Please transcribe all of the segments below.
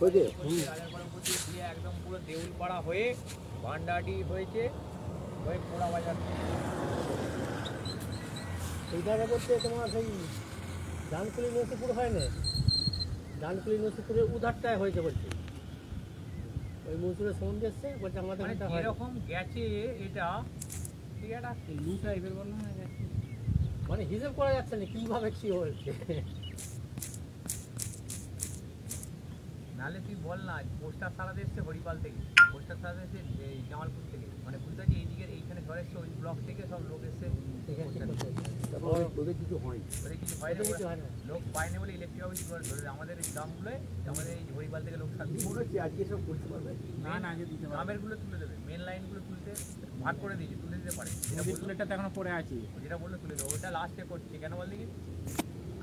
রাজারপাড়া উপর দিয়ে একদম পুরো দেউলপাড়া হয়ে ভান্ডাটি হয়েছে, হয়ে পোড়া বাজার। এই জায়গা করতে তোমার সেই ডানকুলি নসিপুর হয় না, ডানকুলি নসিপুরের উধারটায় হয়েছে বলছে, ওই মজুরের সম্বন্ধে এসছে বলছে আমাদের এরকম গেছে এটা ঠিক আছে লু টাইপের বর্ণনা হয়ে গেছে, মানে হিসেব করা যাচ্ছে না কিভাবে কি হয়েছে। নাহলে তুই বল না পোস্টার সারাতে এসছে হরিপাল থেকে, পোস্টার সারাতে এসছে জামালপুর থেকে, মানে বুঝতে পারছি এইদিকে এইখানে ঝড় এসছে ওই ব্লক থেকে সব লোক এসছে, ওদের কিছু হয় না, লোক পায়নি বলে ইলেকট্রিক অফিস ধরে আমাদের এই গ্রামগুলোয়, আমাদের এই হরিপাল থেকে লোক আজকে সব করতে পারবে না, আগে দিতে পারবে, গ্রামের গুলো তুলে দেবে, মেন লাইন গুলো তুলতে ভাগ করে দিয়েছে, তুলে দিতে পারে, যেটা এখনো পড়ে আছে, যেটা বললে তুলে দেবো, ওটা লাস্টে করছে কেন বল দেখি,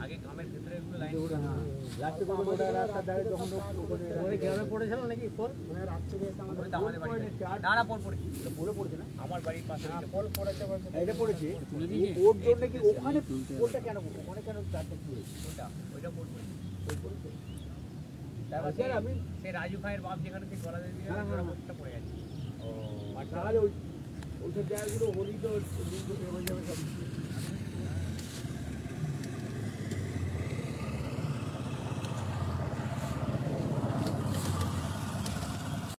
আগে গ্রামের ভেতরে এগুলো লাইন গ্রামে পড়েছিল নাকি ফল আমাদের বাড়ি না পড় পড়েছি পুরো পড়েছে না, আমার বাড়ির পাশে ফল পড়েছে, এটা পড়েছে ওর জন্য কি ওখানে ফলটা কেন ওখানে কেন চারটে ওটা ওইটা পড় পড়েছে তারপর আমি সেই রাজু ভাইয়ের বাপ যেখানে থেকে গলা দিয়ে ওটা পড়ে গেছে। ও আর তাহলে ওই সব জায়গাগুলো হলি তো হয়ে যাবে সব।